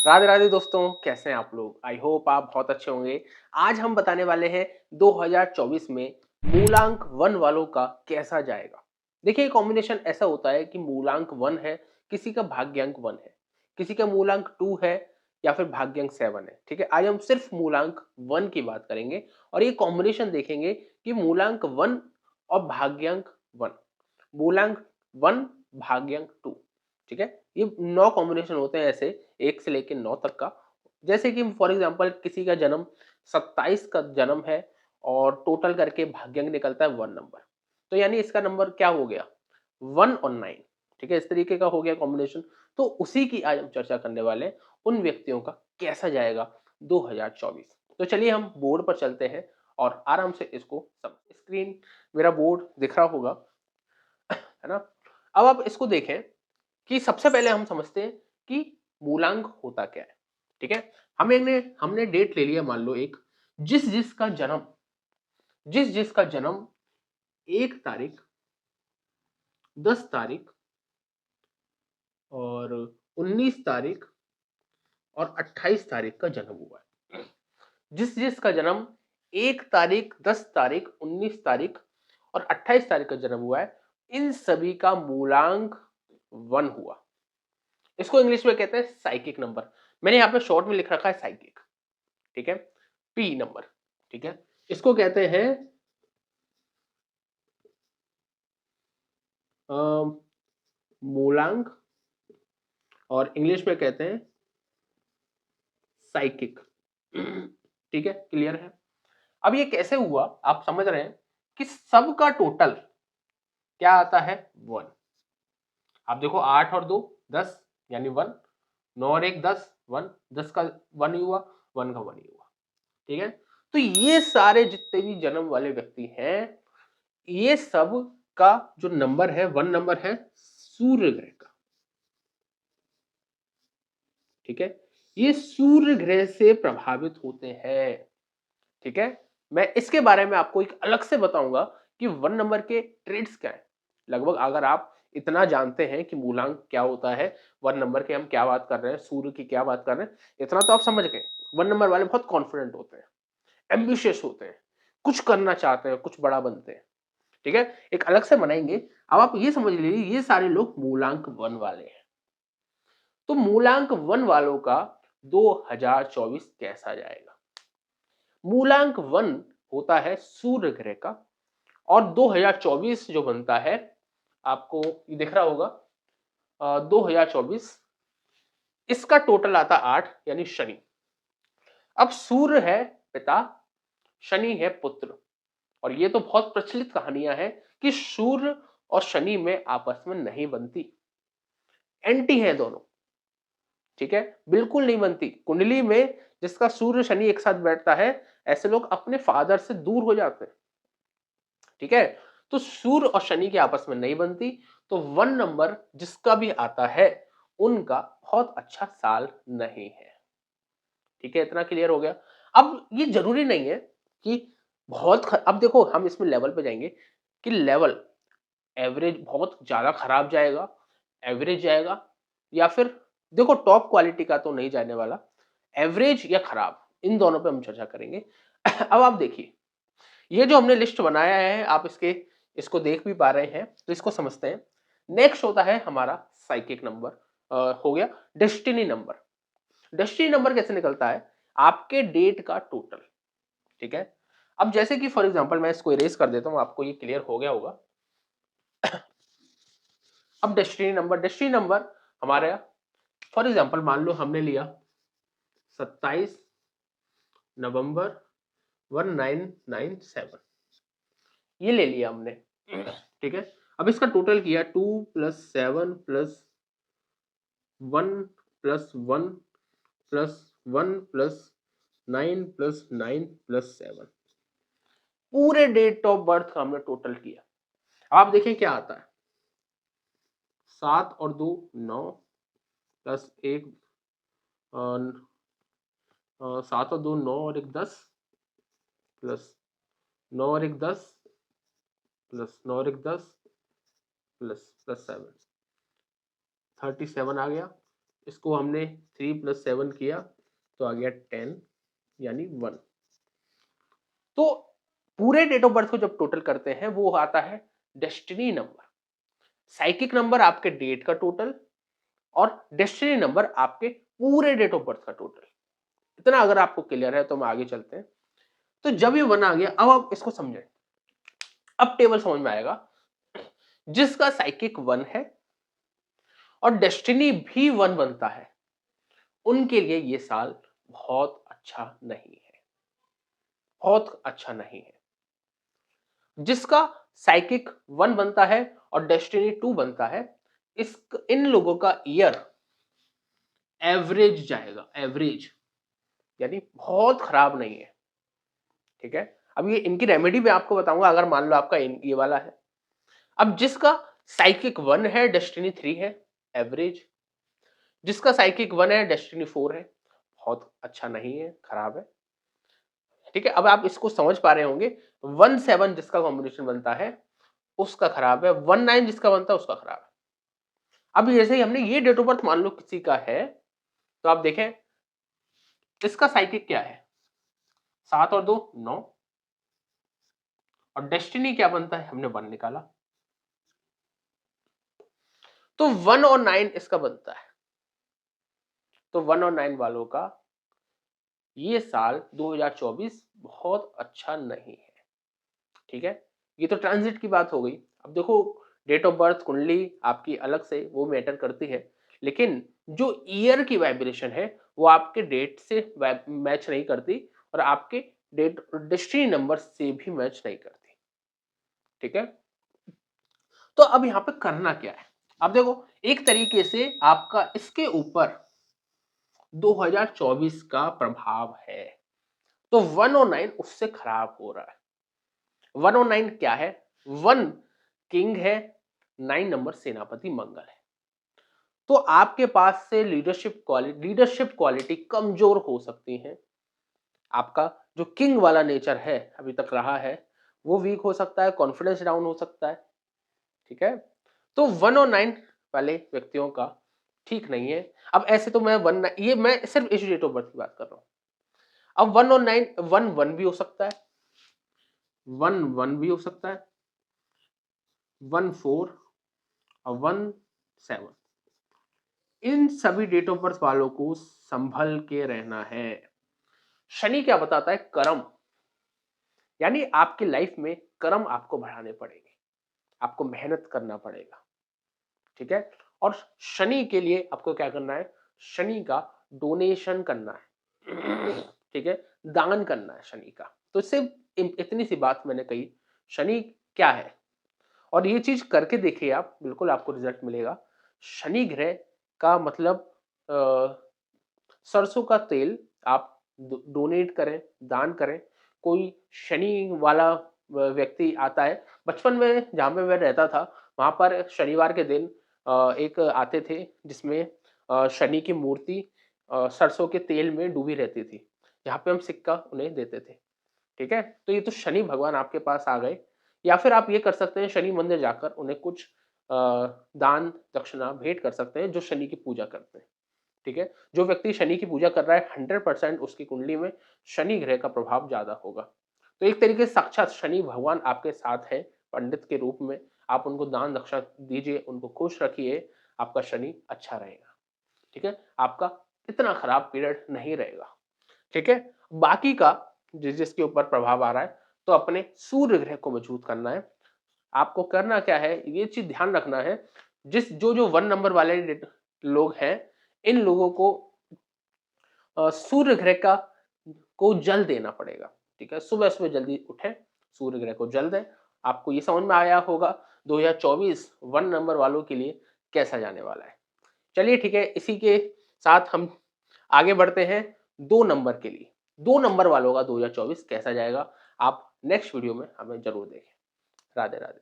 राधे राधे दोस्तों, कैसे हैं आप लोग? आई होप आप बहुत अच्छे होंगे। आज हम बताने वाले हैं 2024 में मूलांक 1 वालों का कैसा जाएगा। देखिए, कॉम्बिनेशन ऐसा होता है कि मूलांक 1 है, किसी का भाग्यांक 1 है, किसी का मूलांक 2 है या फिर भाग्यांक 7 है। ठीक है, आज हम सिर्फ मूलांक 1 की बात करेंगे और ये कॉम्बिनेशन देखेंगे कि मूलांक 1 और भाग्यांक 1, मूलांक 1 भाग्यांक 2। ठीक है, ये 9 कॉम्बिनेशन होते हैं ऐसे 1 से लेके 9 तक का। जैसे कि फॉर एग्जांपल किसी का जन्म 27 का जन्म है और टोटल करके भाग्यांक निकलता है 1 नंबर। तो यानी इसका नंबर क्या हो गया? 1 और 9। ठीक है, इस तरीके का हो गया कॉम्बिनेशन। तो उसी की आज हम चर्चा करने वाले हैं, उन व्यक्तियों का कैसा जाएगा 2024। तो चलिए हम बोर्ड पर चलते हैं और आराम से इसको समझ स्क्रीन मेरा बोर्ड दिख रहा होगा, है ना? अब आप इसको देखें कि सबसे पहले हम समझते हैं कि मूलांक होता क्या है। ठीक है, हमने हमने डेट ले लिया, मान लो एक, जिस जिसका जन्म 1 तारीख, 10 तारीख और 19 तारीख और 28 तारीख का जन्म हुआ है। जिस जिसका जन्म 1 तारीख, 10 तारीख, 19 तारीख और 28 तारीख का जन्म हुआ है, इन सभी का मूलांक 1 हुआ। इसको इंग्लिश में कहते हैं साइकिक नंबर। मैंने यहाँ पे शॉर्ट में लिख रखा है साइकिक। ठीक है, पी नंबर। ठीक है, इसको कहते हैं मूलांक और इंग्लिश में कहते हैं साइकिक। ठीक है, क्लियर है? अब ये कैसे हुआ आप समझ रहे हैं कि सबका टोटल क्या आता है? 1। आप देखो, 8 और 2 10 यानी 1, 9 और 1 10, 1 10 का 1 ही हुआ, 1 का 1 ही हुआ। ठीक है, तो ये सारे जितने भी जन्म वाले व्यक्ति हैं, ये सब का जो नंबर है 1 नंबर है सूर्य ग्रह का। ठीक है, ये सूर्य ग्रह से प्रभावित होते हैं। ठीक है, मैं इसके बारे में आपको एक अलग से बताऊंगा कि 1 नंबर के ट्रेड्स क्या है। लगभग अगर आप इतना जानते हैं कि मूलांक क्या होता है, 1 नंबर के हम क्या बात कर रहे हैं, सूर्य की क्या बात कर रहे हैं, इतना तो आप समझ गए। 1 नंबर वाले बहुत कॉन्फिडेंट होते हैं, एम्बिशियस होते हैं, कुछ करना चाहते हैं, कुछ बड़ा बनते हैं। ठीक है, एक अलग से बनाएंगे। अब आप ये समझ लीजिए, ये सारे लोग मूलांक 1 वाले हैं। तो मूलांक 1 वालों का 2024 कैसा जाएगा? मूलांक 1 होता है सूर्य ग्रह का और 2024 जो बनता है, आपको ये दिख रहा होगा, 2024 इसका टोटल आता 8 यानी शनि। अब सूर्य है पिता, शनि है पुत्र। और ये तो बहुत प्रचलित कहानियां हैं कि सूर्य और शनि में आपस में नहीं बनती, एंटी है दोनों। ठीक है, बिल्कुल नहीं बनती। कुंडली में जिसका सूर्य शनि एक साथ बैठता है, ऐसे लोग अपने फादर से दूर हो जाते हैं। ठीक है, तो सूर्य और शनि की आपस में नहीं बनती। तो 1 नंबर जिसका भी आता है, उनका बहुत अच्छा साल नहीं है। ठीक है, इतना क्लियर हो गया। अब ये जरूरी नहीं है कि अब देखो, हम इसमें लेवल पे जाएंगे कि लेवल एवरेज बहुत ज्यादा खराब जाएगा, एवरेज जाएगा, या फिर देखो टॉप क्वालिटी का तो नहीं जाने वाला, एवरेज या खराब, इन दोनों पे हम चर्चा करेंगे। अब आप देखिए, ये जो हमने लिस्ट बनाया है, आप इसको देख भी पा रहे हैं, तो इसको समझते हैं। नेक्स्ट होता है हमारा साइकिक नंबर, हो गया डेस्टिनी नंबर। डेस्टिनी नंबर कैसे निकलता है? आपके डेट का टोटल। ठीक है, अब जैसे कि फॉर एग्जांपल मैं इसको इरेज कर देता हूं, आपको ये क्लियर हो गया होगा। अब डेस्टिनी नंबर हमारे, फॉर एग्जांपल मान लो हमने लिया 27 नवंबर 1997, ये ले लिया हमने। ठीक है, अब इसका टोटल किया 2 + 7 + 1 + 1 + 1 + 9 + 9 + 7, पूरे डेट ऑफ बर्थ का हमने टोटल किया। आप देखें क्या आता है। 7 और 2 9 प्लस 1, 7 और 2 9 और 1 10 प्लस 9 और 1 10 प्लस 9 और 1 10 प्लस प्लस 7, 37 आ गया। इसको हमने 3 + 7 किया तो आ गया 10 यानी 1। तो पूरे डेट ऑफ बर्थ को जब टोटल करते हैं वो आता है डेस्टिनी नंबर। साइकिक नंबर आपके डेट का टोटल और डेस्टिनी नंबर आपके पूरे डेट ऑफ बर्थ का टोटल। इतना अगर आपको क्लियर है तो हम आगे चलते हैं। तो जब ये 1 आ गया, अब आप इसको समझें, अब टेबल समझ में आएगा। जिसका साइकिक 1 है और डेस्टिनी भी 1 बनता है, उनके लिए ये साल बहुत अच्छा नहीं है, बहुत अच्छा नहीं है। जिसका साइकिक 1 बनता है और डेस्टिनी 2 बनता है, इन लोगों का ईयर एवरेज जाएगा, एवरेज, यानी बहुत खराब नहीं है। ठीक है, अब ये इनकी रेमेडी मैं आपको बताऊंगा अगर मान लो आपका ये वाला है। अब जिसका साइकिक 1 है, डेस्टिनी 3 है, एवरेज। जिसका साइकिक 1 है, डेस्टिनी 4 है, बहुत अच्छा नहीं है, खराब है। ठीक है, अब आप इसको समझ पा रहे होंगे। 1-7 जिसका कॉम्बिनेशन बनता है उसका खराब है, 1-9 जिसका बनता है उसका खराब है। अब जैसे ही हमने ये डेट ऑफ बर्थ मान लो किसी का है, तो आप देखें इसका साइकिक क्या है, 7 और 2 9, और डेस्टिनी क्या बनता है, हमने 1 निकाला, तो 1 और 9 इसका बनता है। तो 1 और 9 वालों का ये साल 2024 बहुत अच्छा नहीं है। ठीक है, ये तो ट्रांजिट की बात हो गई। अब देखो, डेट ऑफ बर्थ कुंडली आपकी अलग से वो मैटर करती है, लेकिन जो ईयर की वाइब्रेशन है वो आपके डेट से मैच नहीं करती और आपके डेट डेस्टिनी नंबर से भी मैच नहीं करती। ठीक है, तो अब यहां पे करना क्या है। अब देखो, एक तरीके से आपका इसके ऊपर 2024 का प्रभाव है, तो 1 और 9 उससे खराब हो रहा है। 1 और 9 क्या है, 1 किंग है, 9 नंबर सेनापति मंगल है। तो आपके पास से लीडरशिप क्वालिटी कमजोर हो सकती है। आपका जो किंग वाला नेचर है अभी तक रहा है वो वीक हो सकता है, कॉन्फिडेंस डाउन हो सकता है। ठीक है, तो 1 और 9 वाले व्यक्तियों का ठीक नहीं है। अब ऐसे तो मैं ये मैं सिर्फ इस डेट ऑफ बर्थ की बात कर रहा हूं। अब 1 और 9, 1-1 भी हो सकता है, 1-1 भी हो सकता है, 1-4 और 1-7। इन सभी डेट ऑफ बर्थ वालों को संभल के रहना है। शनि क्या बताता है, कर्म, यानी आपकी लाइफ में कर्म आपको बढ़ाने पड़ेंगे, आपको मेहनत करना पड़ेगा। ठीक है, और शनि के लिए आपको क्या करना है, शनि का डोनेशन करना है। ठीक है, दान करना है शनि का। तो सिर्फ इतनी सी बात मैंने कही, शनि क्या है, और ये चीज करके देखिए आप, बिल्कुल आपको रिजल्ट मिलेगा। शनि ग्रह का मतलब सरसों का तेल आप डोनेट करें, दान करें। कोई शनि वाला व्यक्ति आता है, बचपन में जहाँ पे मैं रहता था वहाँ पर शनिवार के दिन एक आते थे जिसमें शनि की मूर्ति सरसों के तेल में डूबी रहती थी, जहाँ पे हम सिक्का उन्हें देते थे। ठीक है, तो ये तो शनि भगवान आपके पास आ गए। या फिर आप ये कर सकते हैं, शनि मंदिर जाकर उन्हें कुछ दान दक्षिणा भेंट कर सकते हैं जो शनि की पूजा करते हैं। ठीक है, जो व्यक्ति शनि की पूजा कर रहा है 100% उसकी कुंडली में शनि ग्रह का प्रभाव ज्यादा होगा। तो एक तरीके से साक्षात शनि भगवान आपके साथ है पंडित के रूप में। आप उनको दान दक्षिणा दीजिए, उनको खुश रखिए, आपका शनि अच्छा रहेगा। ठीक है, आपका इतना खराब पीरियड नहीं रहेगा। ठीक है, बाकी का जिसके ऊपर प्रभाव आ रहा है, तो अपने सूर्य ग्रह को मजबूत करना है। आपको करना क्या है, ये चीज ध्यान रखना है, जो जो 1 नंबर वाले लोग हैं, इन लोगों को सूर्य ग्रह का को जल देना पड़ेगा। ठीक है, सुबह सुबह जल्दी उठें, सूर्य ग्रह को जल दें। आपको ये समझ में आया होगा 2024 1 नंबर वालों के लिए कैसा जाने वाला है। चलिए ठीक है, इसी के साथ हम आगे बढ़ते हैं 2 नंबर के लिए। 2 नंबर वालों का 2024 कैसा जाएगा, आप नेक्स्ट वीडियो में हमें जरूर देखें। राधे राधे।